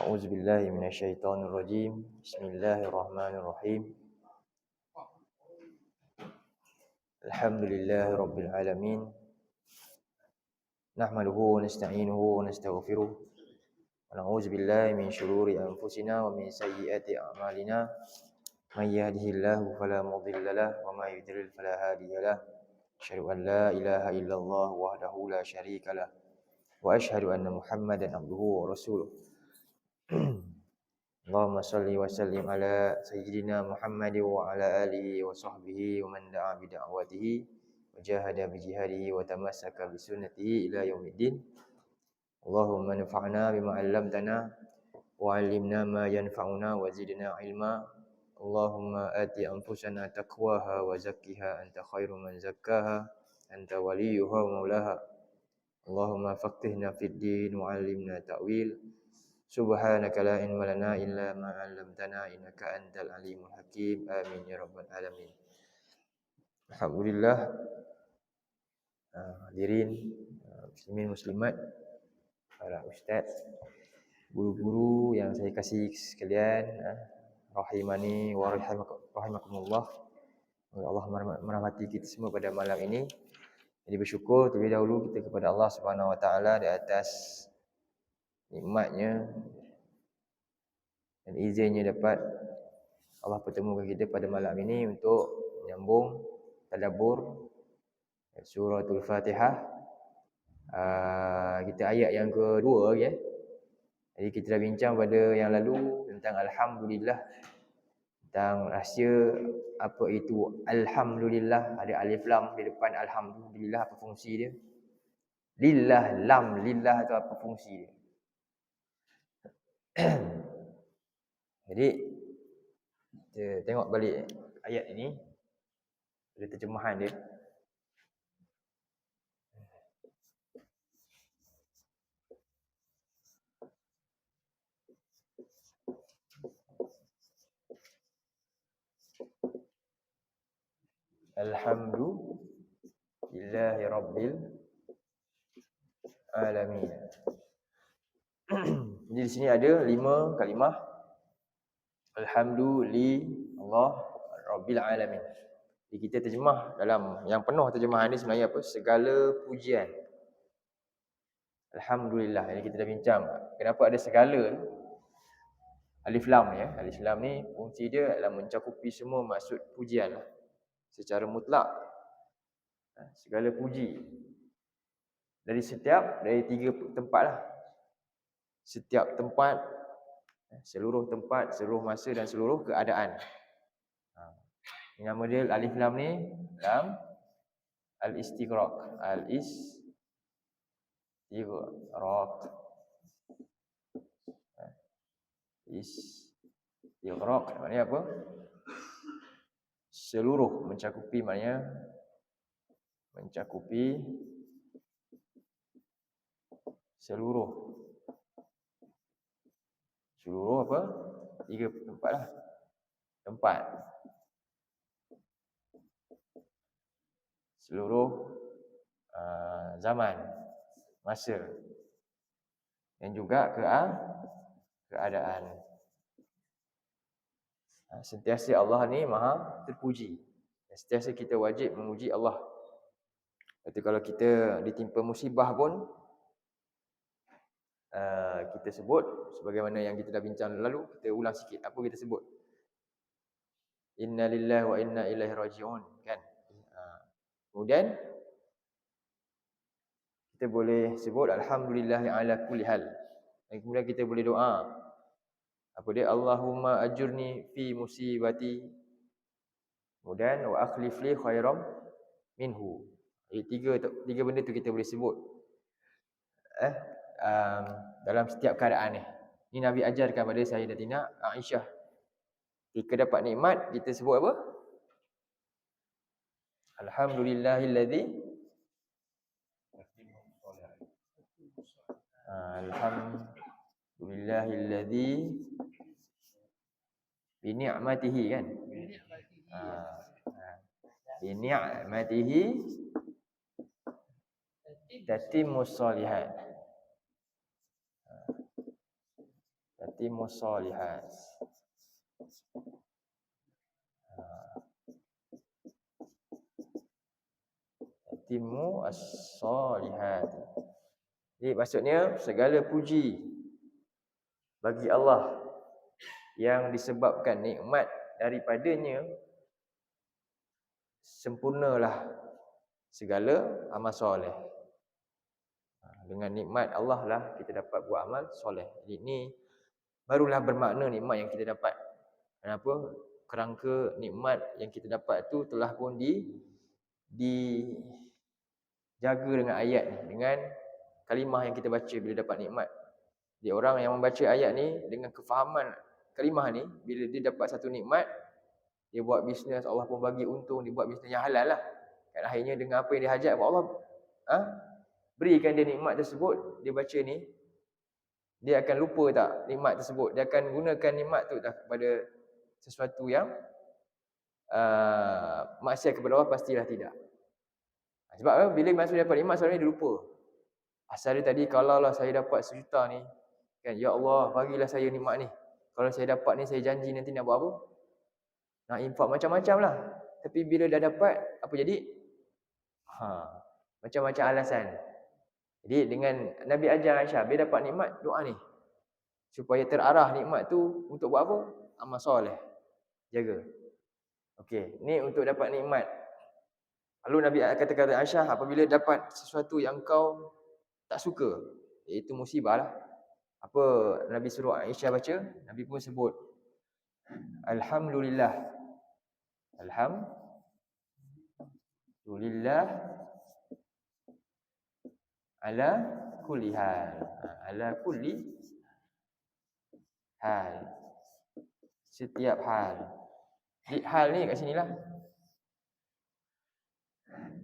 أعوذ بالله من الشيطان الرجيم بسم الله الرحمن الرحيم الحمد لله رب العالمين نحمده ونستعينه ونستغفره ونعوذ بالله من شرور أنفسنا ومن سيئات أعمالنا من يهده الله فلا مضل له وما يضلل فلا هادي له أشهد أن لا إله إلا الله وحده لا شريك له وأشهد أن محمدا عبده ورسوله اللهم صل وسلم على سيدنا محمد وعلى آله وصحبه ومن دعا بدعوته وجاهد بجهاده وتمسك بسنته إلى يوم الدين اللهم انفعنا بما علمتنا وعلمنا ما ينفعنا وزدنا علما اللهم آت أنفسنا تقواها وزكها أنت خير من زكاها أنت وليها ومولاها اللهم فقهنا في الدين وعلمنا تأويل سبحانك لا علم لنا إلا ما علمتنا إنك أنت العليم الحكيم آمين يا رب العالمين. Alhamdulillah, hadirin muslimin muslimat, para ustaz, guru-guru yang saya kasih sekalian, rahimani wa rahimakumullah. Allah merahmati kita semua pada malam ini. Jadi bersyukur terlebih dahulu kita kepada Allah Subhanahu wa taala di atas nikmatnya dan izinnya dapat Allah pertemukan kita pada malam ini untuk menyambung tadabbur suratul Fatihah. Kita ayat yang kedua ya. Jadi kita dah bincang pada yang lalu tentang alhamdulillah, tentang rahsia apa itu alhamdulillah, ada alif lam di depan alhamdulillah, apa fungsi dia? Lillah, lam lillah tu apa fungsi dia? Jadi kita tengok balik ayat ini, ada terjemahan dia. Alhamdulillahi rabbil alamin. Jadi di sini ada 5 kalimah. Alhamdulillah rabbil alamin. Jadi kita terjemah dalam yang penuh terjemahan ni sebenarnya apa? Segala pujian. Alhamdulillah. Jadi kita dah bincang kenapa ada segala alif lam ya. Alif lam ni fungsi dia adalah mencakupi semua maksud pujian secara mutlak. Segala puji dari 3 tempat lah. Setiap tempat, seluruh tempat, seluruh masa dan seluruh keadaan. Ini nama dia alif lam ni, lam al-istighraq. Al-istighraq. Istighraq maknanya apa? Seluruh, mencakupi maknanya mencakupi seluruh apa? 3 tempat lah. Tempat. Seluruh zaman, masa. Dan juga keadaan. Sentiasa Allah ni maha terpuji. Sentiasa kita wajib memuji Allah. Lepas kalau kita ditimpa musibah pun, kita sebut sebagaimana yang kita dah bincang lalu, kita ulang sikit apa kita sebut. Inna lillahi wa inna ilaihi raji'un kan. Kemudian kita boleh sebut alhamdulillahi ala kulli hal. Dan kemudian kita boleh doa. Apa dia? Allahumma ajurni fi musibati. Kemudian wa akhlif li khairam minhu. Tiga benda tu kita boleh sebut. Dalam setiap keadaan ni. Ini Nabi ajarkan pada Sayyidatina Aisyah. Jika dapat nikmat, kita sebut apa? Alhamdulillahilladzi Alhamdulillahilladzi bi ni'matihi kan? Bi ni'matihi tatimmus shalihat. Tatimmus shalihat. Tatimmu as-shalihat. Jadi maksudnya segala puji bagi Allah yang disebabkan nikmat daripadanya sempurnalah segala amal soleh. Dengan nikmat Allah lah kita dapat buat amal soleh. Jadi ini barulah bermakna nikmat yang kita dapat. Kenapa? Kerangka nikmat yang kita dapat tu telah pun dijaga dengan ayat ni, dengan kalimah yang kita baca bila dapat nikmat. Jadi orang yang membaca ayat ni dengan kefahaman kalimah ni, bila dia dapat satu nikmat, dia buat bisnes, Allah pun bagi untung, dia buat bisnes yang halal lah. Kan akhirnya dengan apa yang dia hajat, Allah berikan dia nikmat tersebut. Dia baca ni, dia akan lupa tak nikmat tersebut? Dia akan gunakan nikmat tu tak kepada sesuatu yang maksiat kepada Allah? Pastilah tidak. Sebab bila masuk dapat nikmat, sebenarnya dia lupa. Asal dia tadi, kalau lah saya dapat 1 juta ni, kan, ya Allah bagilah saya nikmat ni. Kalau saya dapat ni, saya janji nanti nak buat apa? Nak infak macam-macam lah. Tapi bila dah dapat, apa jadi? Macam-macam alasan. Jadi dengan Nabi ajar Aisyah, bila dapat nikmat, doa ni. Supaya terarah nikmat tu untuk buat apa? Amal soleh. Jaga. Okey, ni untuk dapat nikmat. Lalu Nabi kata-kata Aisyah, apabila dapat sesuatu yang kau tak suka, iaitu musibah lah. Apa Nabi suruh Aisyah baca? Nabi pun sebut, Alhamdulillah. Alhamdulillah ala kulli hal. Ala kulli hal. Setiap hal. Di hal ni kat sinilah.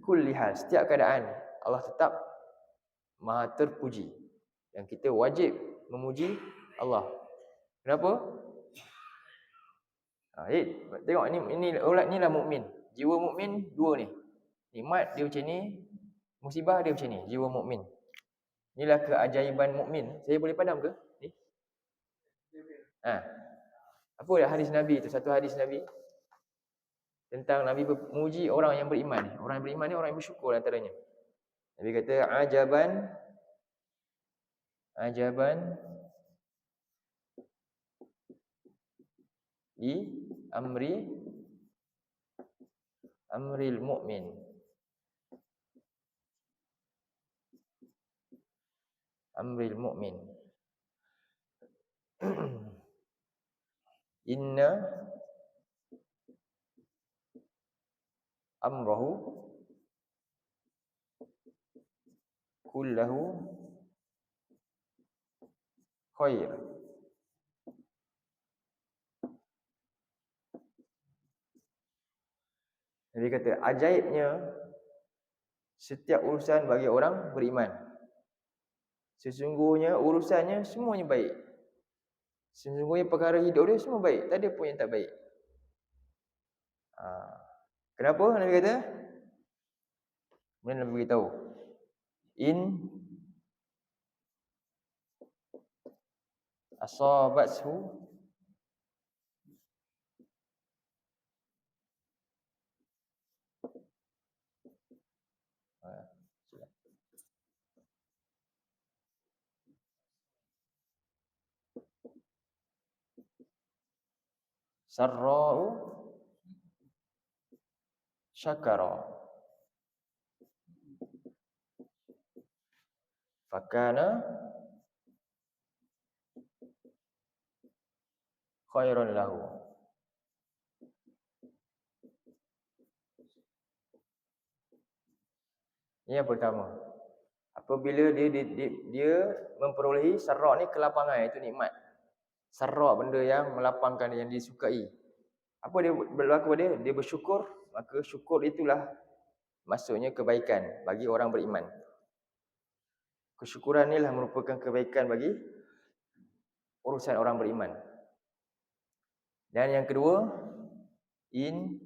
Kulli hal, setiap keadaan Allah tetap Maha terpuji. Dan kita wajib memuji Allah. Kenapa? Tengok inilah mukmin. Jiwa mukmin dua ni. Nikmat dia macam ni, musibah dia macam ni, jiwa mukmin. Inilah keajaiban mukmin. Saya boleh padam ke? Ni. Apa hadis Nabi tu? Satu hadis Nabi tentang Nabi memuji orang yang beriman. Orang yang beriman ni orang yang bersyukur antaranya. Nabi kata ajaban li amril mu'min. Amril mu'min. Inna amrahu kullahu khair. Nabi kata, ajaibnya setiap urusan bagi orang beriman. Sesungguhnya urusannya semuanya baik. Sesungguhnya perkara hidup dia semua baik. Tak ada pun yang tak baik. Kenapa Nabi kata? Kemudian Nabi beritahu, in asabathu sarra'u syakara fakana khairan lahu. Ini yang pertama. Apabila dia memperolehi sarra' ni kelapangan, itu nikmat. Sarra' benda yang melapangkan, yang disukai. Apa dia berlaku pada dia? Dia bersyukur, maka syukur itulah maksudnya kebaikan bagi orang beriman. Kesyukuran inilah merupakan kebaikan bagi urusan orang beriman. Dan yang kedua, in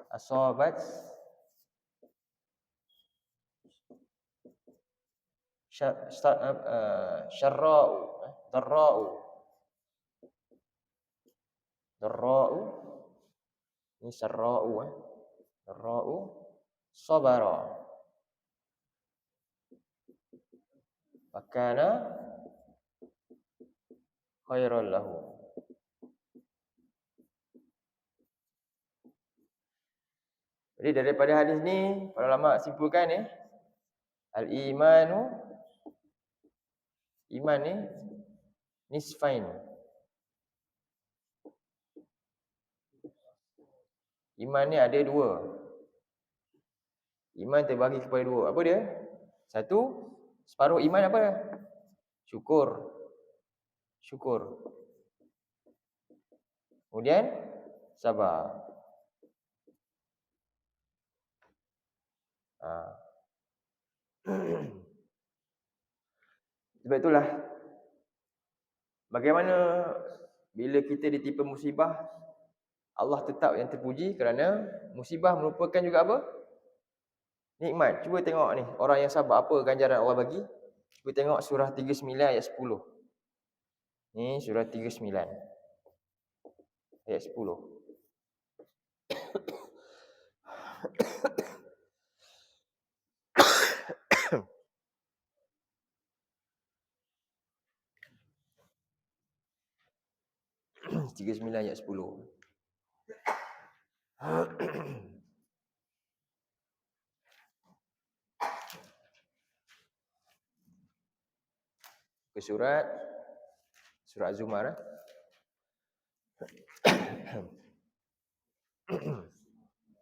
asabat syarra'u, darra'u. Darra'u ni syarra'u, darra'u sabara. Fakana khairan lahu. Jadi daripada hadis ni para ulama simpulkan al-imanu, iman ni nisfain. Iman ni ada dua. Iman terbagi kepada dua. Apa dia? Satu, separuh iman apa? Syukur. Syukur. Kemudian sabar. Sebab itulah bagaimana bila kita ditimpa musibah, Allah tetap yang terpuji kerana musibah merupakan juga apa? Nikmat. Cuba tengok ni, orang yang sabar apa ganjaran Allah bagi? Cuba tengok surah 39 ayat 10. Ni surah 39 ayat 10. Tiga sembilan ayat 10. Ke surat Az-Zumar.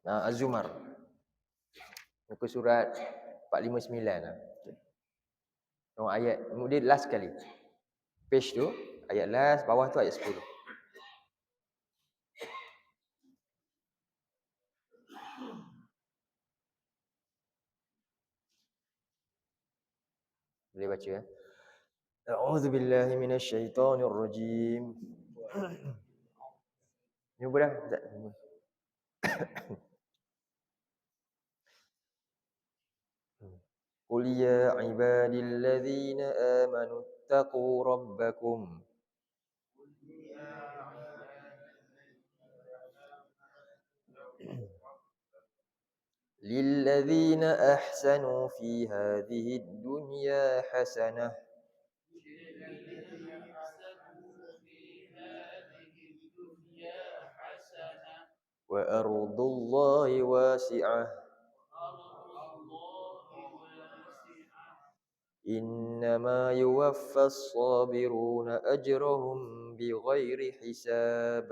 Az-Zumar. Muka surat 459. Tengok ayat, kemudian last sekali. Page tu, ayat last, bawah tu ayat 10. Boleh baca ya. A'udzubillahi minasyaitonirrajim. Ni dah. Qul ya ibadilladzina amanu taqu rabbakum. للذين أحسنوا في هذه الدنيا حسنة وأرض الله واسعة إنما يوفى الصابرون أجرهم بغير حساب.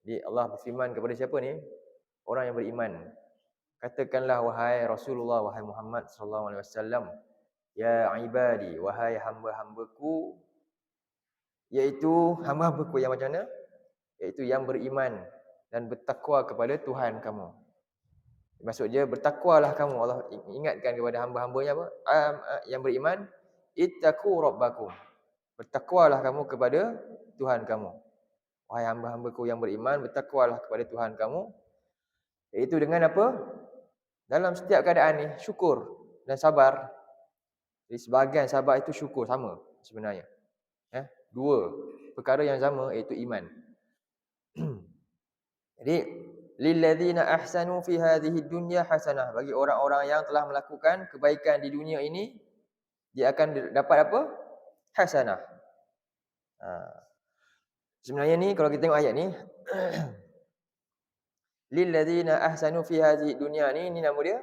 Jadi Allah berfirman kepada siapa ni? Orang yang beriman. Katakanlah wahai Rasulullah, wahai Muhammad sallallahu alaihi wasallam, ya ibadi, wahai hamba-hambaku, iaitu hamba-hambaku yang macam mana? Iaitu yang beriman dan bertakwa kepada Tuhan kamu. Maksud dia bertakwalah kamu. Allah ingatkan kepada hamba-hambanya apa? Yang beriman, ittaqu rabbakum. Bertakwalah kamu kepada Tuhan kamu. Wahai hamba-hambaku yang beriman, bertakwalah kepada Tuhan kamu. Iaitu dengan apa? Dalam setiap keadaan ni syukur dan sabar. Jadi sebahagian sabar itu syukur, sama sebenarnya. Dua perkara yang sama iaitu iman. Jadi lilladzina ahsanu fi hadhihi dunya hasanah, bagi orang-orang yang telah melakukan kebaikan di dunia ini, dia akan dapat apa? Hasanah. Sebenarnya ni kalau kita tengok ayat ni lilladzina ahsanu fi hadhihi dunya ni nama dia.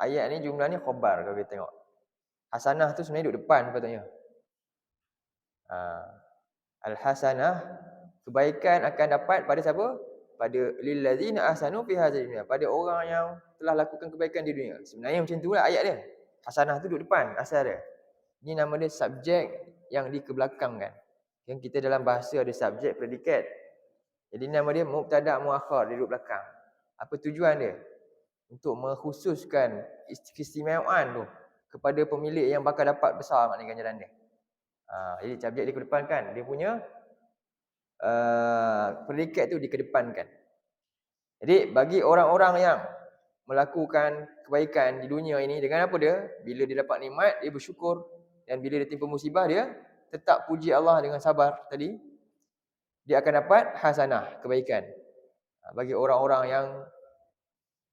Ayat ni jumlah ni khabar kalau kita tengok. Hasanah tu sebenarnya duduk depan patutnya. Al-hasanah, kebaikan akan dapat pada siapa? Pada lilladzina ahsanu fi hadhihi dunya, pada orang yang telah lakukan kebaikan di dunia. Sebenarnya macam itulah ayat dia. Hasanah tu duduk depan asal dia. Ini nama dia subjek yang dikebelakangkan. Yang kita dalam bahasa ada subjek predikat. Jadi nama dia mubtada muakhar, dia duduk belakang. Apa tujuan dia? Untuk mengkhususkan keistimewaan tu kepada pemilik yang bakal dapat besar maknanya ganjaran dia. Jadi subjek dia ke depan kan, dia punya predikat tu dikedepankan. Jadi bagi orang-orang yang melakukan kebaikan di dunia ini, dengan apa dia? Bila dia dapat nikmat, dia bersyukur. Dan bila dia timpa musibah, dia tetap puji Allah dengan sabar tadi, dia akan dapat hasanah, kebaikan. Bagi orang-orang yang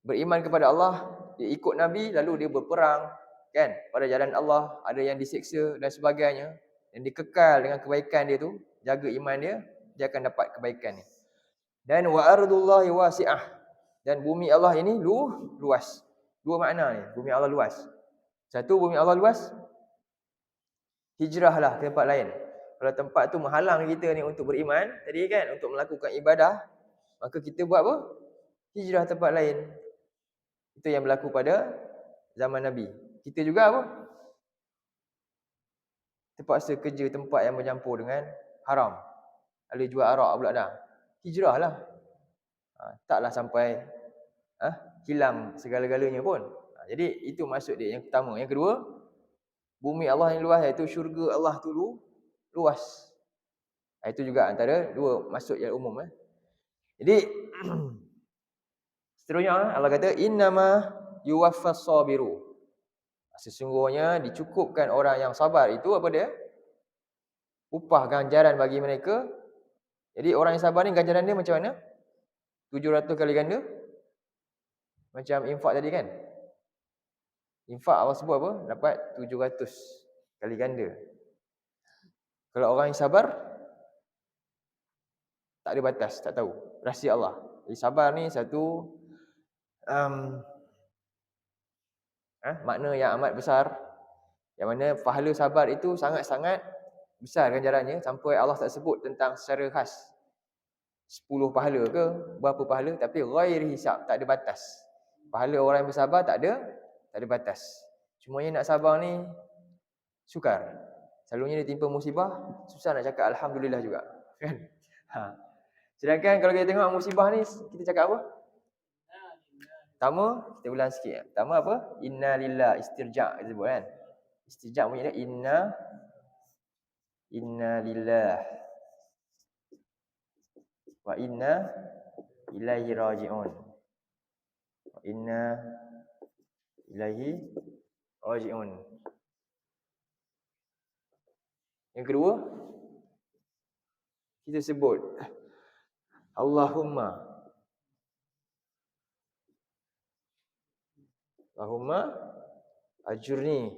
beriman kepada Allah, dia ikut Nabi, lalu dia berperang kan pada jalan Allah, ada yang disiksa dan sebagainya, dan dikekal dengan kebaikan dia tu, jaga iman dia akan dapat kebaikan ni. Dan wa ardullahi wasi'ah, dan bumi Allah ini luas. Dua makna ni, bumi Allah luas. Satu, bumi Allah luas, hijrahlah ke tempat lain. Kalau tempat tu menghalang kita ni untuk beriman tadi kan, untuk melakukan ibadah, maka kita buat apa? Hijrah tempat lain. Itu yang berlaku pada zaman Nabi. Kita juga apa? Terpaksa kerja tempat yang bercampur dengan haram. Lalu jual arak pula dah. Hijrahlah. Taklah sampai hilang segala-galanya pun. Jadi itu maksud dia yang pertama. Yang kedua, bumi Allah yang luas, iaitu syurga Allah tu luas. Itu juga antara dua maksud yang umum. Jadi seterusnya Allah kata innama yuwaffas sabiru. Sesungguhnya dicukupkan orang yang sabar itu apa dia? Upah ganjaran bagi mereka. Jadi orang yang sabar ni ganjaran dia macam mana? 700 kali ganda. Macam infak tadi kan? Infak Allah sebut apa? Dapat 700 kali ganda. Kalau orang yang sabar, tak ada batas, tak tahu. Rahsia Allah. Jadi sabar ni satu makna yang amat besar. Yang mana pahala sabar itu sangat-sangat besar ganjarannya, sampai Allah tak sebut tentang secara khas 10 pahala ke berapa pahala, tapi ghair hisab, tak ada batas. Pahala orang yang bersabar tak ada batas. Cuma yang nak sabar ni sukar. Selalunya dia timpa musibah, susah nak cakap alhamdulillah juga, kan? Sedangkan kalau kita tengok musibah ni, kita cakap apa? Pertama, kita ulang sikit. Pertama apa? Inna lillah, istirja' kita sebut kan. Istirja' punya inna lillah wa inna ilaihi raji'un. Wa inna ilaihi raji'un. Yang kedua, kita sebut Allahumma ajurni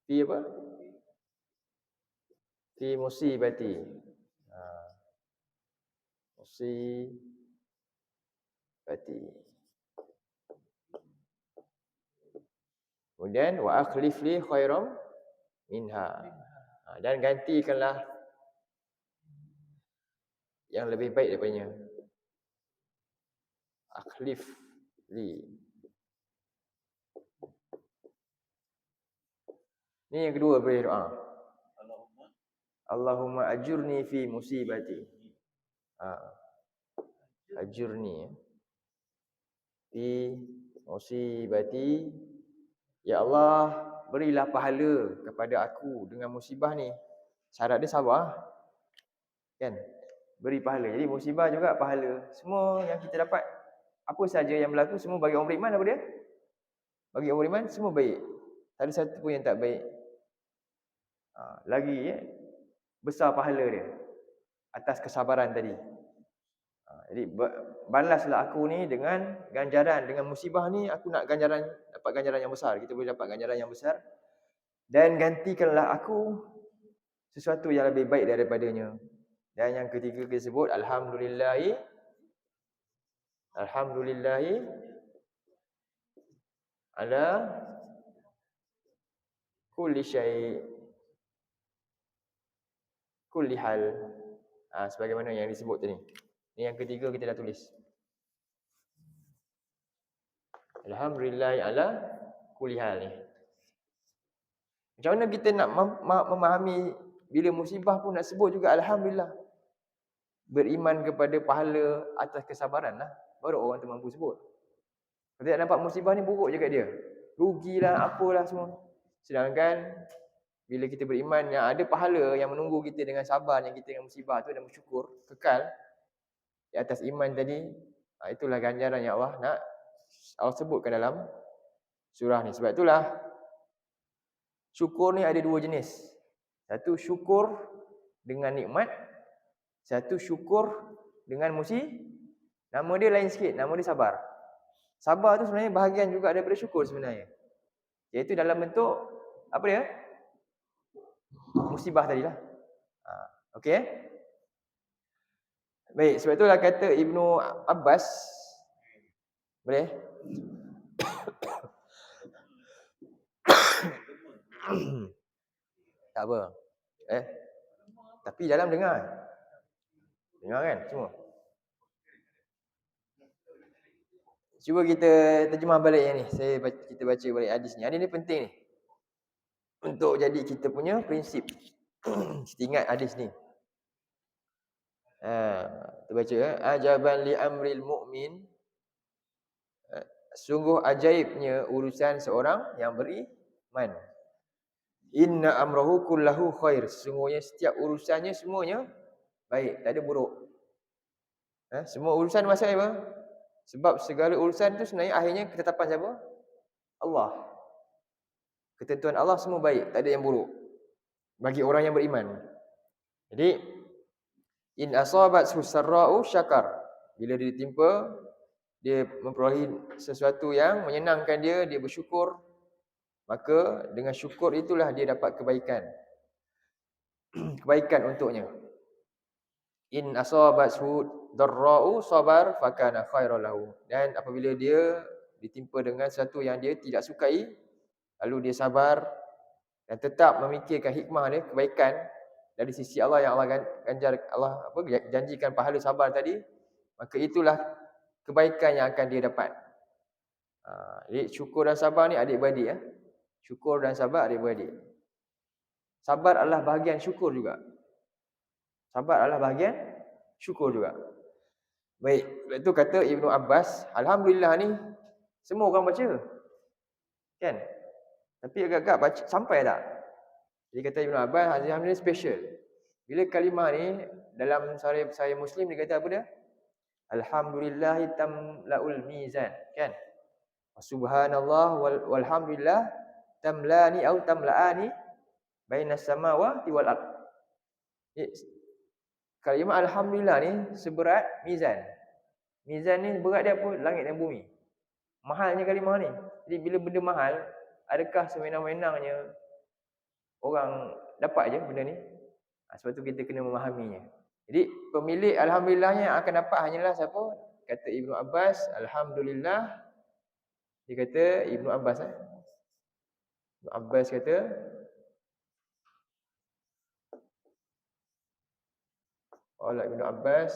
fi apa? Fi musibati. Musibati. Kemudian wa akhlif li khairam minha. Dan gantikanlah yang lebih baik daripadanya. Akhlif li. Ni yang kedua boleh doa. Allahumma ajurni fi musibati. Ajurni fi musibati. Ya Allah, berilah pahala kepada aku dengan musibah ni. Syarat dia sabar. Kan? Beri pahala. Jadi musibah juga pahala. Semua yang kita dapat, apa saja yang berlaku, semua bagi orang beriman apa dia? Bagi orang beriman semua baik. Tak ada satu pun yang tak baik. Lagi besar pahala dia atas kesabaran tadi. Jadi balaslah aku ni dengan ganjaran, dengan musibah ni aku nak dapat ganjaran yang besar. Kita boleh dapat ganjaran yang besar. Dan gantikanlah aku sesuatu yang lebih baik daripadanya. Dan yang ketiga kita sebut alhamdulillahi ala kulli syai' kulli hal. Sebagaimana yang disebut tadi. Ini yang ketiga kita dah tulis. Alhamdulillah ala kulli hal ni. Macam mana kita nak memahami bila musibah pun nak sebut juga alhamdulillah. Beriman kepada pahala atas kesabaran lah. Baru orang tu mampu sebut. Kalau tak dapat musibah ni buruk je kat dia. Rugilah apalah semua. Sedangkan Bila kita beriman yang ada pahala yang menunggu kita dengan sabar yang kita dengan musibah tu dan bersyukur kekal di atas iman tadi. Itulah ganjaran yang Allah sebutkan dalam surah ni. Sebab itulah syukur ni ada dua jenis. Satu syukur dengan nikmat, satu syukur dengan nama dia lain sikit, nama dia sabar. Sabar tu sebenarnya bahagian juga daripada syukur sebenarnya. Iaitu dalam bentuk apa dia? Musibah tadilah. Okey. Baik, sebab itulah kata Ibnu Abbas. Boleh? Tak apa. Tapi dalam dengar. Dengar kan semua? Cuba kita terjemah balik yang ni. Kita baca balik hadis ni. Hadis ni penting ni. Untuk jadi kita punya prinsip. Kita ingat hadis ni. Kita baca. Ajaban li amril mu'min. Sungguh ajaibnya urusan seorang yang beriman. Inna amrahu kullahu khair. Sesungguhnya setiap urusannya semuanya baik, tak ada buruk. Semua urusan masalah apa? Sebab segala urusan tu sebenarnya akhirnya ketetapan siapa? Allah. Ketentuan Allah semua baik, tak ada yang buruk bagi orang yang beriman. Jadi in asabat sarra'u syakar. Bila dia ditimpa, dia memperolehi sesuatu yang menyenangkan dia bersyukur. Maka dengan syukur itulah dia dapat kebaikan. Kebaikan untuknya. In asabathu darra'u sabar fakana khairan lahu. Dan apabila dia ditimpa dengan sesuatu yang dia tidak sukai, lalu dia sabar dan tetap memikirkan hikmah dia, kebaikan dari sisi Allah yang Allah janjikan pahala sabar tadi, maka itulah kebaikan yang akan dia dapat. Jadi syukur dan sabar ni adik-beradik ya. Syukur dan sabar adik-beradik. Sabar adalah bahagian syukur juga. Sabar adalah bahagian syukur juga. Baik, itu kata Ibnu Abbas, alhamdulillah ni semua orang baca. Kan? Tapi agak-agak baca sampai tak? Jadi kata Ibnu Abbas, alhamdulillah special. Bila kalimah ni dalam saya Muslim dia kata apa dia? Alhamdulillahi tamlaul mizan, kan? Subhanallah walhamdulillah tamlani atau tamlaani bainas samawati wal ard. Kalimah alhamdulillah ni seberat mizan. Mizan ni berat dia apa? Langit dan bumi. Mahalnya kalimah ni. Jadi bila benda mahal, adakah sewenang-wenangnya orang dapat je benda ni? Sebab tu kita kena memahaminya. Jadi pemilik alhamdulillahnya yang akan dapat hanyalah siapa? Kata Ibnu Abbas, alhamdulillah. Dia kata Ibnu Abbas Ibnu Abbas kata Allah Ibnu Abbas,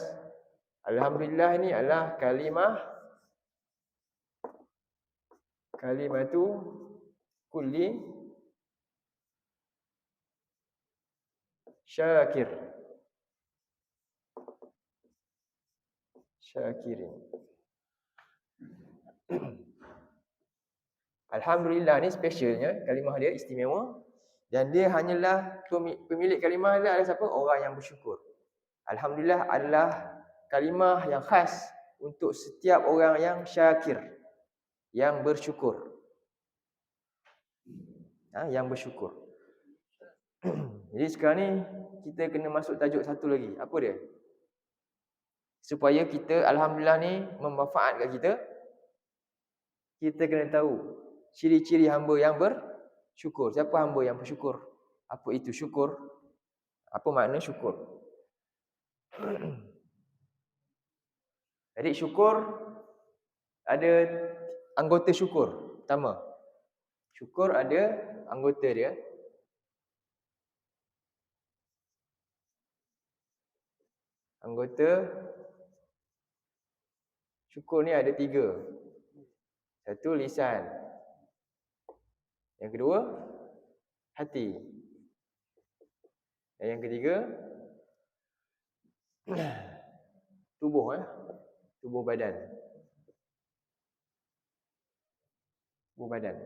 alhamdulillah ni adalah kalimatu kulli syakirin. Alhamdulillah ni specialnya, kalimah dia istimewa dan dia hanyalah pemilik kalimah dia adalah siapa? Orang yang bersyukur. Alhamdulillah adalah kalimah yang khas untuk setiap orang yang syakir, yang bersyukur. Yang bersyukur. Jadi sekarang ni kita kena masuk tajuk satu lagi. Apa dia? Supaya kita alhamdulillah ni memanfaat kat kita, kita kena tahu ciri-ciri hamba yang bersyukur. Siapa hamba yang bersyukur? Apa itu syukur? Apa makna syukur? Jadi syukur ada anggota syukur. Pertama, syukur ada anggota dia. Anggota syukur ni ada 3. Satu, lisan. Yang kedua, hati. Dan yang ketiga, tubuh. Tubuh badan. Tubuh badan.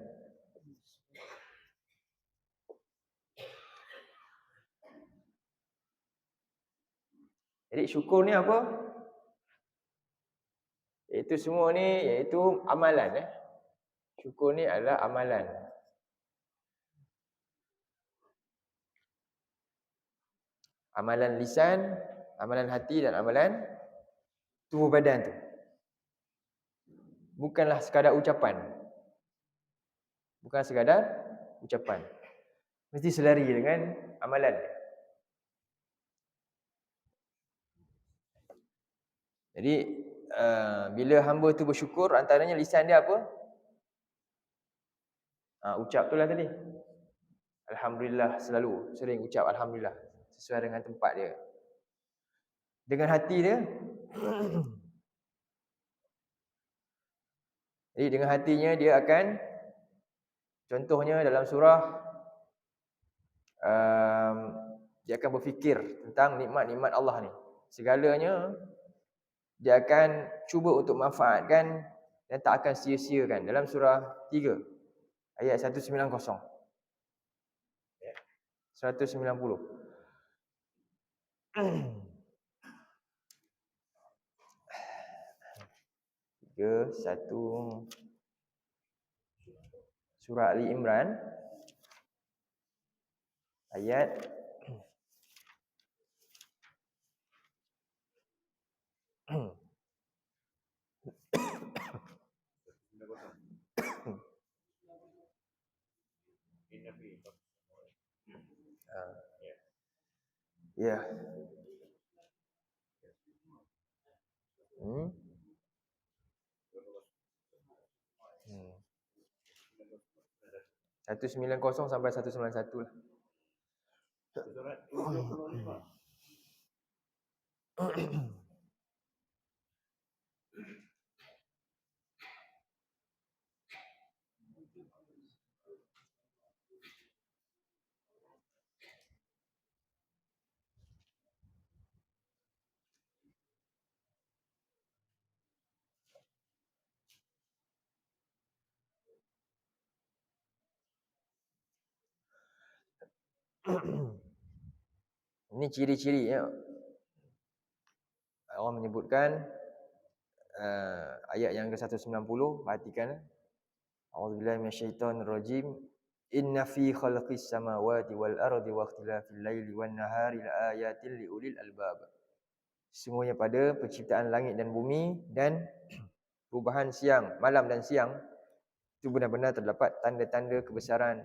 Jadi syukur ni apa? Iaitu semua ni iaitu amalan. Syukur ni adalah amalan. Amalan lisan, amalan hati dan amalan tubuh badan tu. Bukanlah sekadar ucapan. Bukan sekadar ucapan. Mesti selari dengan amalan. Jadi bila hamba tu bersyukur, antaranya lisan dia apa? Ucap tu lah tadi. Alhamdulillah, selalu sering ucap Alhamdulillah sesuai dengan tempat dia. Dengan hati dia jadi dengan hatinya dia akan, contohnya dalam surah dia akan berfikir tentang nikmat-nikmat Allah ni. Segalanya dia akan cuba untuk manfaatkan dan tak akan sia-siakan. Dalam surah 3 ayat 190. 190. 1 surah Ali Imran ayat 190 sampai 191 lah. Ini ciri-ciri ya. Allah menyebutkan ayat yang ke-190, perhatikan. A'udzubillahi minasyaitonir rajim. Inna fi khalqis samawati wal ardi wa ikhtilafil laili wan nahari laayatin liulil albab. Semuanya pada penciptaan langit dan bumi dan perubahan siang, malam dan siang, itu benar-benar terdapat tanda-tanda kebesaran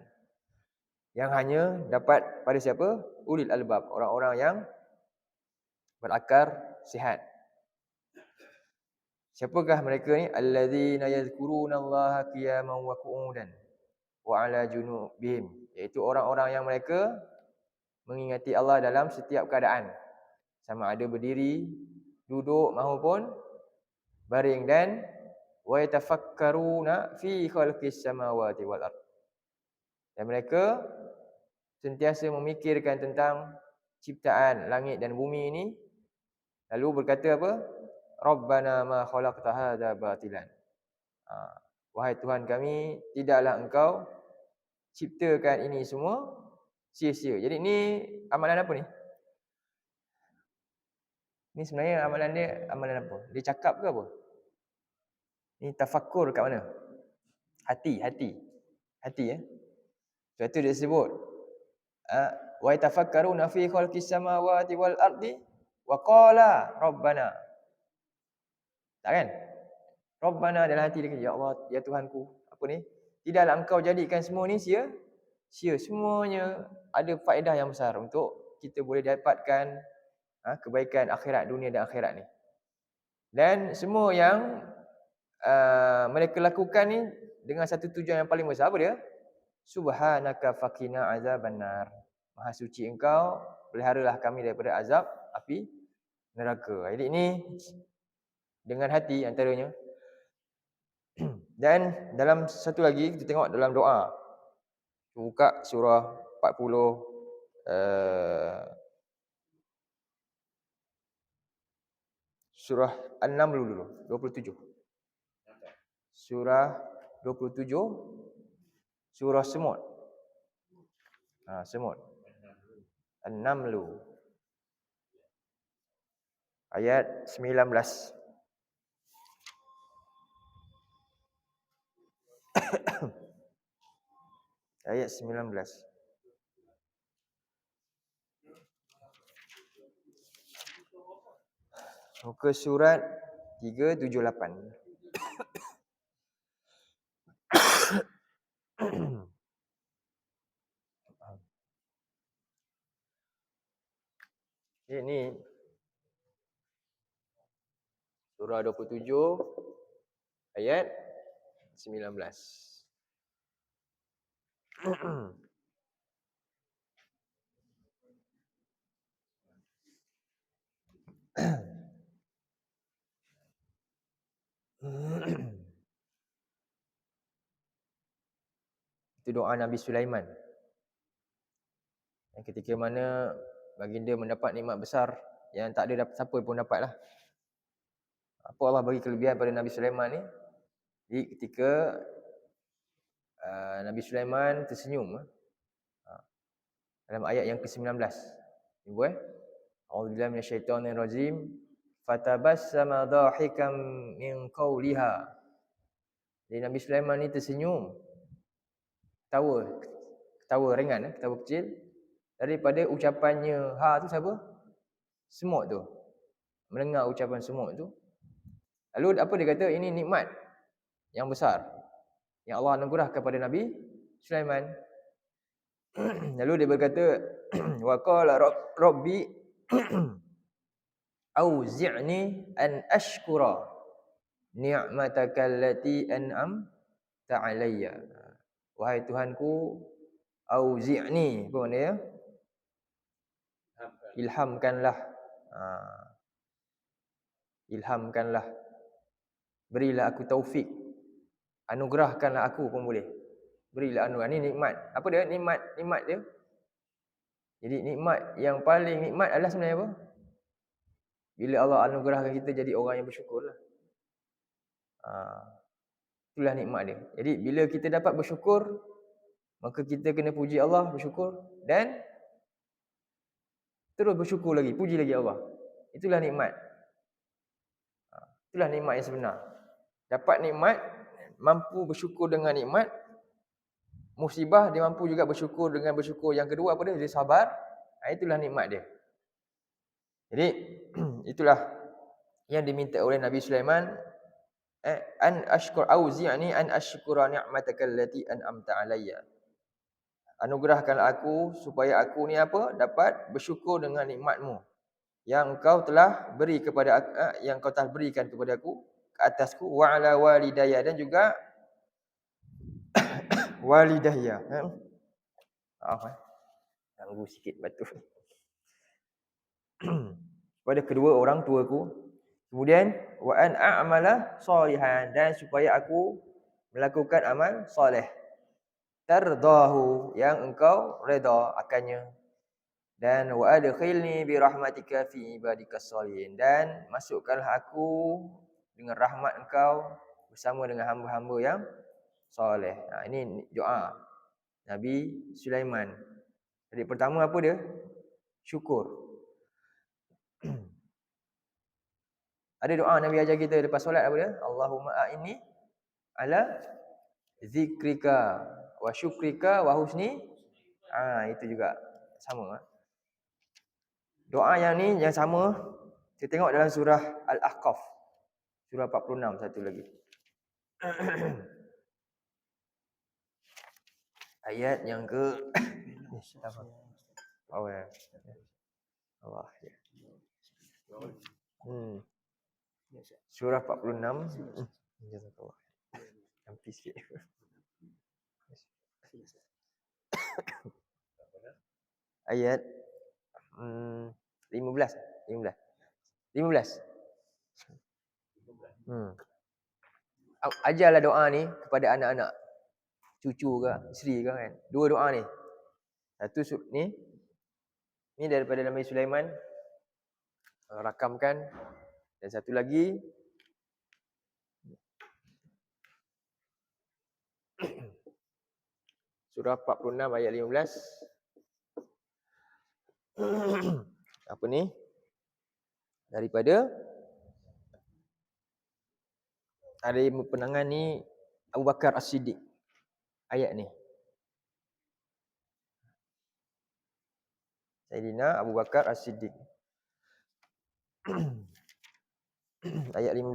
yang hanya dapat pada siapa? Ulil albab, orang-orang yang berakar sihat. Siapakah mereka ni? Allazina yazkurunallaha qiyaman wa qu'udan wa 'ala junubihim, iaitu orang-orang yang mereka mengingati Allah dalam setiap keadaan, sama ada berdiri, duduk maupun baring, dan wa yatafakkaruna fi khalqis samawati wal ard, dan mereka sentiasa memikirkan tentang ciptaan langit dan bumi ini, lalu berkata apa? Rabbana ma khalaqta hadza batilan. Wahai Tuhan kami, tidaklah engkau ciptakan ini semua sia-sia. Jadi ni amalan apa ni? Ni sebenarnya amalan dia amalan apa? Dia cakap ke apa? Ni tafakkur kat mana? Hati ya. Sebab tu dia sebut wa yatafakkaruna fi khalqis samawati wal ardi wa qala rabbana. Tak kan? Rabbana dalam hati dia, ya Allah, ya Tuhanku, apa ni? Tidaklah engkau jadikan semua ni sia. Semuanya ada faedah yang besar untuk kita boleh dapatkan kebaikan akhirat, dunia dan akhirat ni. Dan semua yang mereka lakukan ni dengan satu tujuan yang paling besar, apa dia? Subhanaka faqina azabannar. Maha suci engkau, peliharalah kami daripada azab api neraka. Jadi ini dengan hati antaranya. Dan dalam satu lagi kita tengok dalam doa. Buka surah 40 surah An-Naml dulu, 27. Surah 27 surah Semut. Semut. An-Naml. Ayat 19. Ayat 19. Muka surat 378. Ini surah 27 ayat 19. Itu doa Nabi Sulaiman. Ketika mana baginda mendapat nikmat besar yang tak ada siapa pun dapatlah. Apa Allah bagi kelebihan pada Nabi Sulaiman ni? Jadi ketika Nabi Sulaiman tersenyum dalam ayat yang ke-19. Ibu A'udzubillahi minasyaitonirrajim. Fatabassama dhahikan min qawliha. Jadi Nabi Sulaiman ni tersenyum. Ketawa ringan, ketawa kecil daripada ucapannya. Ha tu siapa? Semut tu. Mendengar ucapan semut tu. Lalu apa dia kata? Ini nikmat yang besar yang Allah anugerahkan kepada Nabi Sulaiman. Lalu dia berkata, wa qala rabbi auzi'ni an ashkura ni'mataka allati an'amta alayya. Wahai Tuhanku, auzi'ni, apa maknanya? Ilhamkanlah. Ilhamkanlah. Berilah aku taufik. Anugerahkanlah aku pun boleh. Berilah anugerah. Ini nikmat. Apa dia? Nikmat dia. Jadi nikmat yang paling nikmat adalah sebenarnya apa? Bila Allah anugerahkan kita jadi orang yang bersyukurlah. Itulah nikmat dia. Jadi bila kita dapat bersyukur, maka kita kena puji Allah, bersyukur dan terus bersyukur lagi, puji lagi Allah. Itulah nikmat. Itulah nikmat yang sebenar. Dapat nikmat, mampu bersyukur dengan nikmat. Musibah dia mampu juga bersyukur dengan bersyukur. Yang kedua apa dia? Dia sabar. Itulah nikmat dia. Jadi itulah yang diminta oleh Nabi Sulaiman, an ashkur auzi'ni an ashkura ni'mataka allati an'amta alayya. Anugerahkanlah aku supaya aku ni apa? Dapat bersyukur dengan nikmatmu yang engkau telah beri kepada aku, yang engkau telah berikan kepada aku, ke atasku, wa ala walidayya, dan juga walidayya. Maaf ganggu sikit batu. Pada kedua orang tuaku. Kemudian wa an a'mala salihan, dan supaya aku melakukan amal soleh. Tardahu, yang engkau redha akannya. Dan wa adkhilni bi rahmatika fi ibadikas sholihin, dan masukkanlah aku dengan rahmat engkau bersama dengan hamba-hamba yang soleh. Ini doa Nabi Sulaiman. Jadi pertama apa dia? Syukur. Ada doa Nabi ajar kita lepas solat apa dia? Allahumma a'inni ala zikrika wa syukrika wa husni. Itu juga sama. Doa yang ni yang sama kita tengok dalam surah Al-Ahqaf. Surah 46 satu lagi. Ayat yang ke Allah ya. Surah 46. Jazakallah. Hampir sikit. Ayat 15. Ajarlah doa ni kepada anak-anak, cucu ke, isteri ke kan. Dua doa ni. Satu ni daripada Nabi Sulaiman rakamkan, dan satu lagi surah 46 ayat 15. Apa ni? Daripada ada penangan ni Abu Bakar As-Siddiq. Ayat ni. Sayyidina Abu Bakar As-Siddiq. Ayat 15.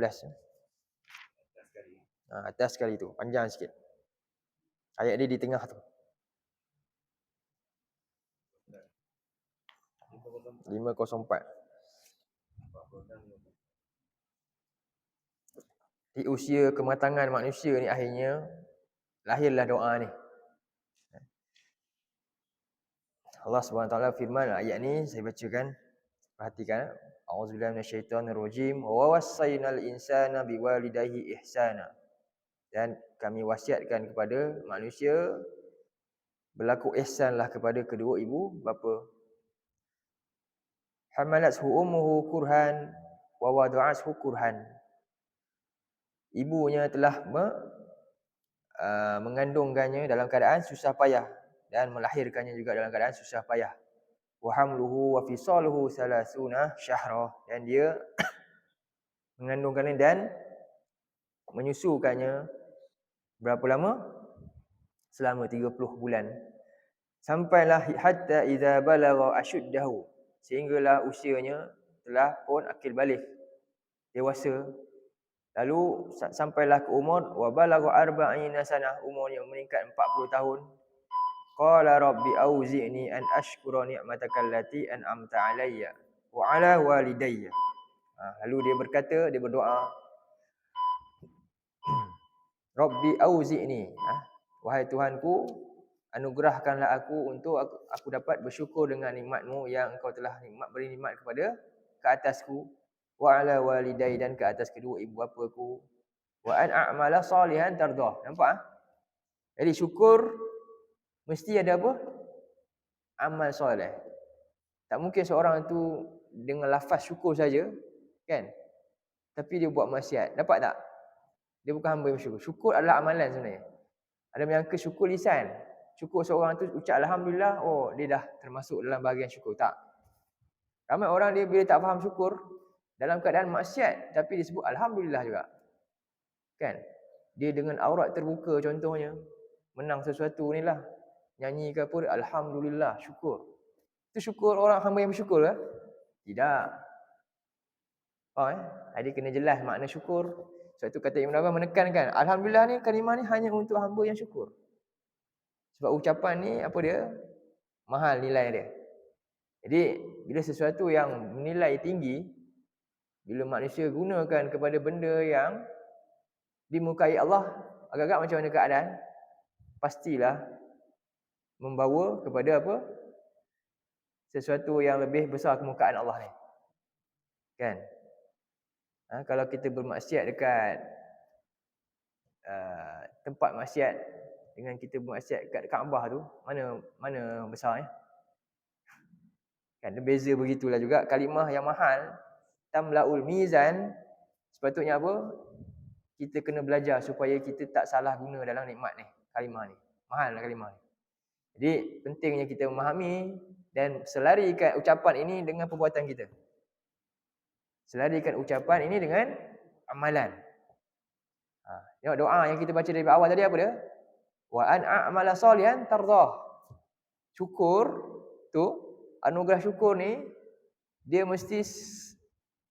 Atas sekali tu, panjang sikit. Ayat dia di tengah tu. 504. Di usia kematangan manusia ni akhirnya lahirlah doa ni. Allah SWT firman ayat ni saya bacakan. Perhatikan. A'udzubillahi minasyaitonirrajim. Wa wassaynal insana biwalidayhi ihsana. Dan kami wasiatkan kepada manusia berlaku ihsanlah kepada kedua ibu bapa. Hamalathu ummuhu kurhan wa wada'athu kurhan. Ibunya telah mengandungkannya dalam keadaan susah payah dan melahirkannya juga dalam keadaan susah payah. Wa hamluhu wa fisaluhu 30 syahra, dan dia mengandungkannya dan menyusukannya berapa lama? Selama 30 bulan. Sampailah hatta idza balagha ashuddahu, sehinggalah usianya telah pun akil baligh, dewasa. Lalu sampailah ke umur wa balagha arba'ina sanah, umurnya meningkat 40 tahun. Qala rabbi auzi'ni an ashkura ni'mataka allati an'amta 'alayya wa 'ala walidayya. Lalu dia berkata, dia berdoa, Rabbi auzi'ni, wahai Tuhanku, anugerahkanlah aku untuk aku dapat bersyukur dengan nikmat-Mu yang Engkau telah beri nikmat kepada ke atasku, wa 'ala walidayya, dan ke atas kedua ibu bapaku, wa an a'mala salihan tardah. Nampak? Jadi syukur mesti ada apa? Amal soleh. Tak mungkin seorang tu dengan lafaz syukur saja, kan? Tapi dia buat maksiat. Dapat tak? Dia bukan hamba yang bersyukur. Syukur adalah amalan sebenarnya. Ada menyangka syukur lisan. Syukur seorang tu ucap alhamdulillah, oh dia dah termasuk dalam bahagian syukur. Tak. Ramai orang dia bila tak faham syukur, dalam keadaan maksiat tapi dia sebut alhamdulillah juga. Kan? Dia dengan aurat terbuka contohnya, menang sesuatu ni lah, nyanyi ke apa, alhamdulillah, syukur. Itu syukur orang hamba yang bersyukur ke? Tidak. Jadi kena jelas makna syukur. Sebab itu kata Ibn Abbas menekankan, alhamdulillah ni, kalimah ni hanya untuk hamba yang syukur. Sebab ucapan ni apa dia? Mahal nilai dia. Jadi bila sesuatu yang nilai tinggi, bila manusia gunakan kepada benda yang dimukai Allah, agak-agak macam mana keadaan? Pastilah membawa kepada apa? Sesuatu yang lebih besar kemukaan Allah ni. Kan? Kalau kita bermaksiat dekat tempat maksiat dengan kita bermaksiat dekat Kaabah tu, mana besarnya? Kan, beza begitulah juga kalimah yang mahal, tamlaul mizan. Sepatutnya apa? Kita kena belajar supaya kita tak salah guna dalam nikmat ni, kalimah ni. Mahal kalimah ni. Jadi pentingnya kita memahami dan selarikan ucapan ini dengan perbuatan kita. Selarikan ucapan ini dengan amalan. Tengok doa yang kita baca dari awal tadi apa dia? Wa an a'mala salihan tardah. Syukur tu, anugerah syukur ni, dia mesti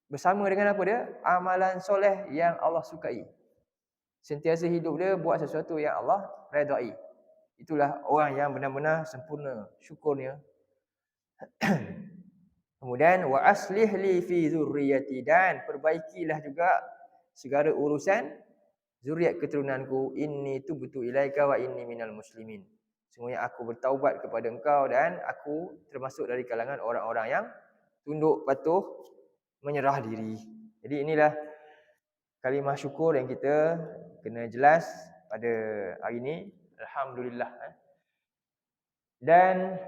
bersama dengan apa dia? Amalan soleh yang Allah sukai. Sentiasa hidup dia buat sesuatu yang Allah redai. Itulah orang yang benar-benar sempurna syukurnya. Kemudian wa aslih li fi dzurriyyati, dan perbaikilah juga segala urusan zuriat keturunanku. Inni tubtu ilaika wa inni minal muslimin. Sungguhnya aku bertaubat kepada engkau dan aku termasuk dari kalangan orang-orang yang tunduk patuh menyerah diri. Jadi inilah kalimah syukur yang kita kena jelas pada hari ini. Alhamdulillah. Dan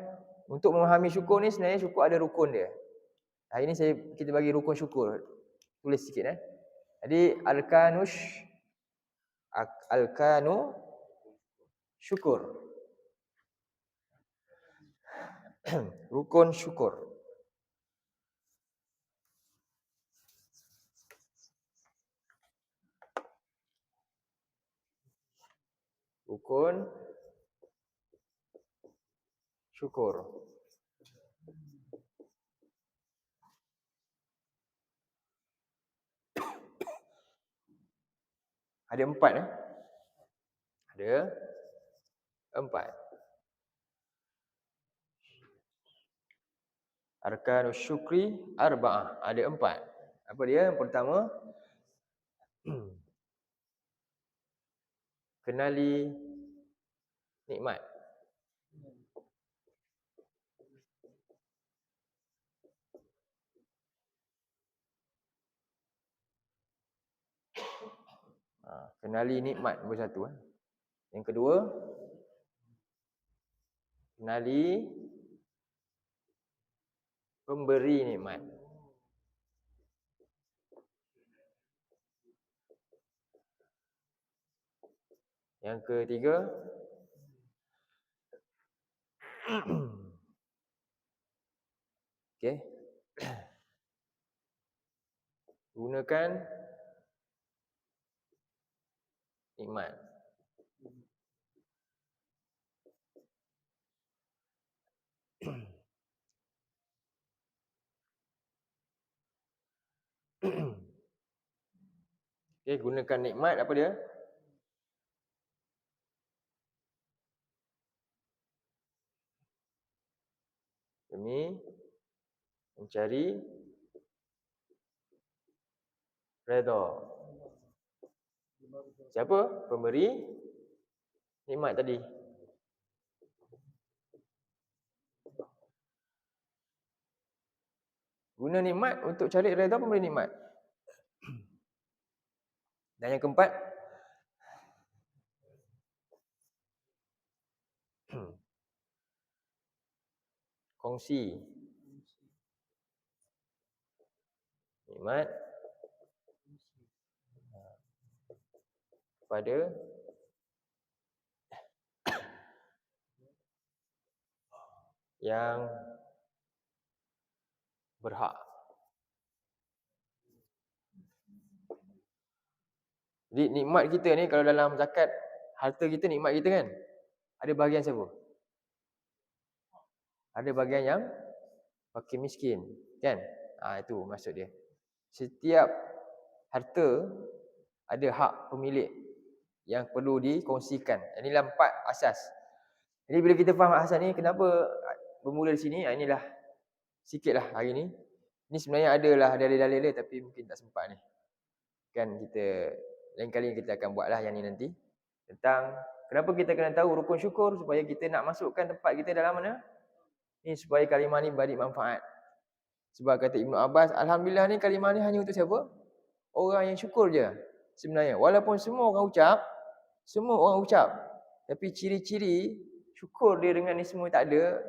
untuk memahami syukur ni, sebenarnya syukur ada rukun dia. Hari ini kita bagi rukun syukur. Tulis sikit Jadi arkanu syukur. Rukun syukur. Rukun syukur. Ada 4 Ada 4. Arkanus syukri arba'ah. Ada 4. Apa dia? Yang pertama, kenali nikmat. Kenali nikmat nombor 1. Yang kedua, kenali pemberi nikmat. Yang ketiga, okey. Gunakan nikmat. Okey, gunakan nikmat apa dia? Demi mencari redha. Siapa? Pemberi nikmat tadi. Guna nikmat untuk cari redha pemberi nikmat. Dan yang keempat, kongsi nikmat kepada yang berhak. Jadi nikmat kita ni kalau dalam zakat, harta kita nikmat kita kan? Ada bahagian siapa? Ada bahagian yang fakir miskin, kan? Itu maksud dia. Setiap harta ada hak pemilik yang perlu dikongsikan. Inilah 4 asas. Jadi bila kita faham asas ni, kenapa bermula di sini? Inilah sikitlah hari ni. Ni sebenarnya adalah dalil-dalil dia tapi mungkin tak sempat ni. Kan kita lain kali kita akan buatlah yang ni nanti. Tentang kenapa kita kena tahu rukun syukur, supaya kita nak masukkan tempat kita dalam mana? Ni supaya kalimah ni beri manfaat. Sebab kata Ibnu Abbas, alhamdulillah ni kalimah ni hanya untuk siapa? Orang yang syukur je sebenarnya. Walaupun semua orang ucap, tapi ciri-ciri syukur dia dengan ni semua tak ada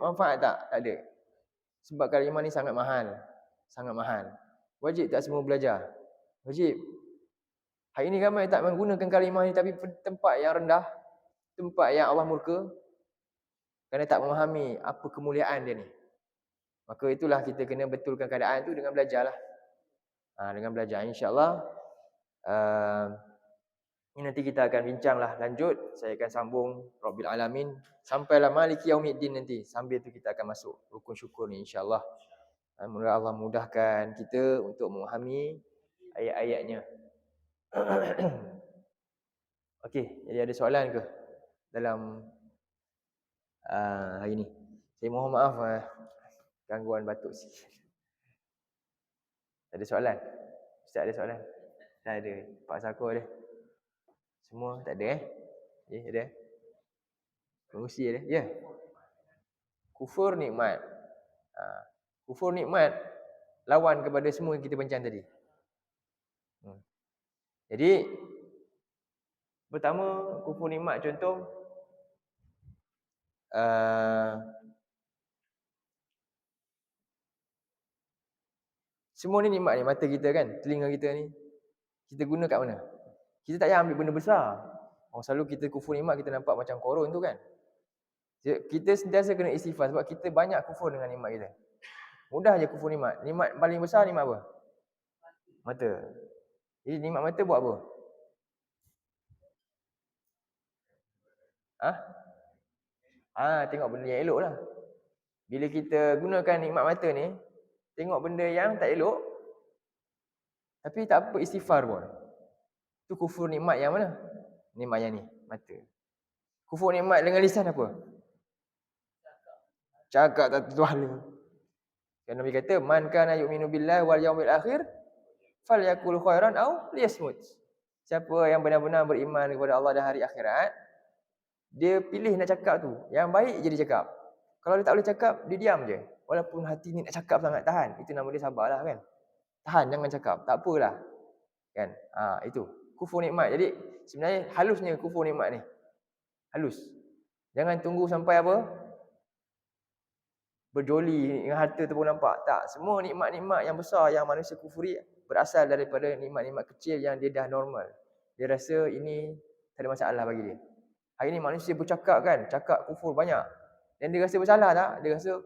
manfaat tak? Tak ada. Sebab kalimah ni sangat mahal. Sangat mahal. Wajib tak semua belajar? Wajib. Hari ni ramai tak menggunakan kalimah ni tapi tempat yang rendah, tempat yang Allah murka, kerana tak memahami apa kemuliaan dia ni. Maka itulah kita kena betulkan keadaan tu dengan belajarlah. Dengan belajar insya-Allah. Ini nanti kita akan bincanglah lanjut. Saya akan sambung Rabbil Alamin sampailah Maliki Yaumiddin nanti. Sambil tu kita akan masuk rukun syukur ni insya-Allah. Mudah Allah mudahkan kita untuk memahami ayat-ayatnya. Okey, jadi ada soalan ke dalam hari ni? Saya mohon maaf gangguan batuk sikit. Ada soalan? Ustaz ada soalan? Tak ada. Pak Sako ada? Semua tak ada Ya, ada. Pengusi ada? Ya. Kufur nikmat. Kufur nikmat lawan kepada semua yang kita bincang tadi. Jadi pertama, kufur nikmat contoh semua ni nikmat ni, mata kita kan, telinga kita ni. Kita guna kat mana? Kita tak payah ambil benda besar. Selalu kita kufur nikmat kita nampak macam korun tu kan. Kita sentiasa kena istighfar sebab kita banyak kufur dengan nikmat kita. Mudah je kufur nikmat. Nikmat paling besar nikmat apa? Mata. Jadi nikmat mata buat apa? Tengok benda yang elok lah. Bila kita gunakan nikmat mata ni, tengok benda yang tak elok, tapi tak apa istighfar pun. Tu kufur nikmat yang mana? Nikmat yang ni, mata. Kufur nikmat dengan lisan apa? Cakap tak tertuala. Kan Nabi kata, man kana yu'minu billahi wal yaumil akhir falyakul khairan aw liyasmut. Siapa yang benar-benar beriman kepada Allah dan hari akhirat, dia pilih nak cakap tu. Yang baik je dia cakap. Kalau dia tak boleh cakap, dia diam je. Walaupun hati ni nak cakap sangat, tahan. Itu nama dia sabarlah kan. Tahan, jangan cakap. Tak apalah. Kan? Itu. Kufur nikmat. Jadi sebenarnya halusnya kufur nikmat ni. Halus. Jangan tunggu sampai apa? Berjoli dengan harta tu pun nampak. Tak. Semua nikmat-nikmat yang besar yang manusia kufuri berasal daripada nikmat-nikmat kecil yang dia dah normal. Dia rasa ini tak ada masalah bagi dia. Hari ni manusia bercakap kan, cakap kufur banyak. Dan dia rasa bersalah tak? Dia rasa,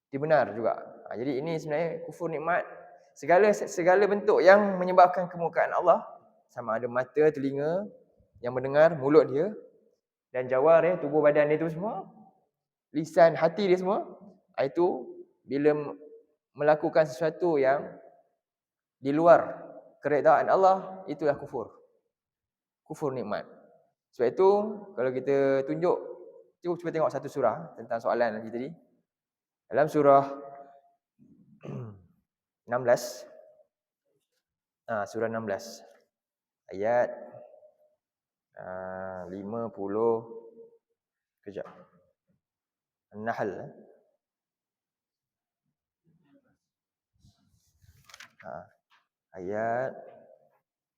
dia benar juga. Jadi ini sebenarnya kufur nikmat. Segala bentuk yang menyebabkan kemurkaan Allah, sama ada mata, telinga, yang mendengar, mulut dia, dan jawar dia, tubuh badan dia tu semua, lisan, hati dia semua, itu bila melakukan sesuatu yang di luar keredaan Allah, itulah kufur. Kufur nikmat. Sebab itu, kalau kita tunjuk, cuba tengok satu surah tentang soalan tadi. Dalam surah 16. Surah 16. Ayat 50. Kejap. An-Nahl. Ayat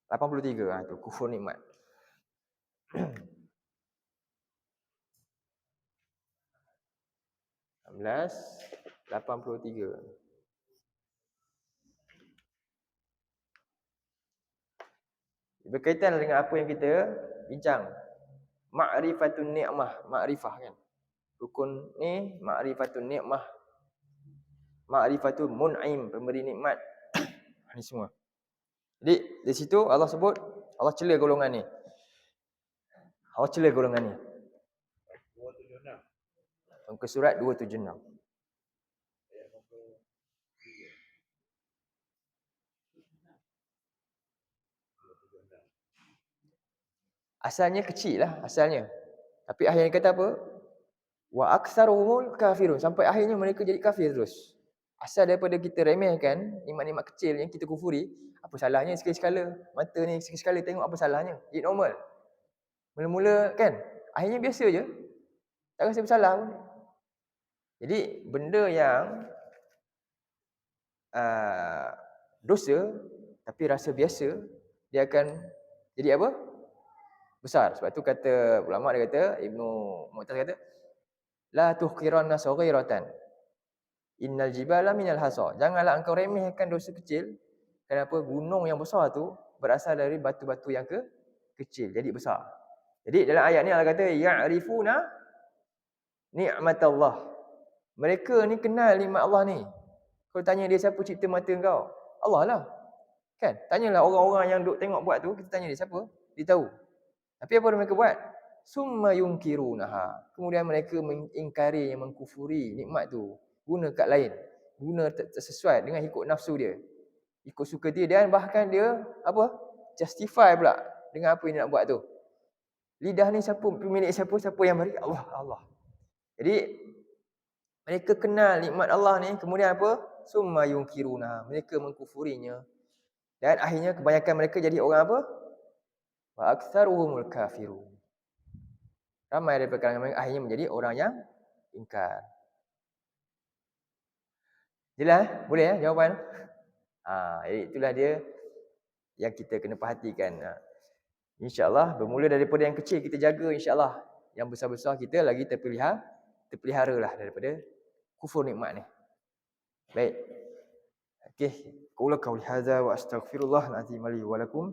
83. Itu kufur nikmat. 83. Berkaitan dengan apa yang kita bincang. Ma'rifatun ni'mah, ma'rifah kan. Rukun ni ma'rifatun ni'mah. Ma'rifatul mun'im, pemberi nikmat. Ni semua. Jadi di situ Allah sebut, Allah cela golongan ni. Allah cela golongan ni. Muka surat 276. Asalnya kecil lah, asalnya. Tapi akhirnya kata apa? Wa aktsaruhumul kafirun. Sampai akhirnya mereka jadi kafir terus. Asal daripada kita remehkan nikmat-nikmat kecil yang kita kufuri, apa salahnya sekali-sekala? Mata ni sekali-sekala tengok, apa salahnya? It normal. Mula-mula kan, akhirnya biasa je. Tak rasa bersalah pun. Jadi benda yang dosa tapi rasa biasa, dia akan jadi apa? Besar. Sebab tu kata ulama, dia kata, Ibnu Mu'taz kata, la tuhqiranna saghiratan innal jibala minal hasa. Janganlah engkau remehkan dosa kecil. Kenapa? Gunung yang besar tu berasal dari batu-batu yang kecil, jadi besar. Jadi dalam ayat ni Allah kata ya'rifuna ni'matallah. Mereka ni kenal nikmat Allah ni. Kalau tanya dia siapa cipta mata kau? Allah lah. Kan? Tanyalah orang-orang yang duk tengok buat tu, kita tanya dia siapa? Dia tahu. Tapi apa mereka buat? Summa yunkirunaha. Kemudian mereka mengingkari, yang mengkufuri nikmat tu. Guna kat lain. Guna tak sesuai dengan ikut nafsu dia. Ikut suka dia, dan bahkan dia apa? Justify pula dengan apa yang dia nak buat tu. Lidah ni siapa? Pemilik siapa? Siapa yang beri? Allah. Allah. Jadi mereka kenal nikmat Allah ni, kemudian apa? Summa yunkiruna. Mereka mengkufurinya. Dan akhirnya kebanyakan mereka jadi orang apa? Wa aktsaruhumul kafirun. Ramai daripada kalangan mereka akhirnya menjadi orang yang ingkar. Jelas? Boleh jawapan? Itulah dia yang kita kena perhatikan. InsyaAllah bermula daripada yang kecil kita jaga, insyaAllah yang besar-besar kita lagi terpelihara lah daripada kufur nikmat ni. Baik. Okey, qul qauli hadza wa astaghfirullah al-azim li wa lakum.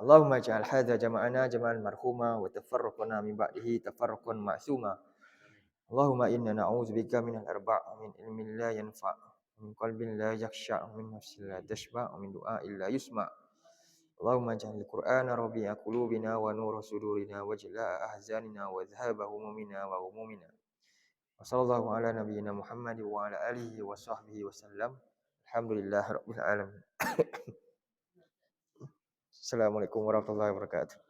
Allahumma ij'al hadza jama'ana jama'an marhuma wa tafarraqna min ba'dihi tafarraqan ma'suma. Allahumma inna na'udzubika minal arba' min ilmin la yanfa', min qalbin la yakhsha', min nafsin la tashba', min du'a'in la yusma'. Allahumma ij'alil Qur'ana rabi'a qulubina wa nura sudurina wa jalaa'a ahzanina wa dhahaba humumina wa humumina. Wa sallallahu ala nabiyyina Muhammad wa ala alihi wa sahbihi wasallam. Alhamdulillahirabbil alamin. Assalamualaikum warahmatullahi wabarakatuh.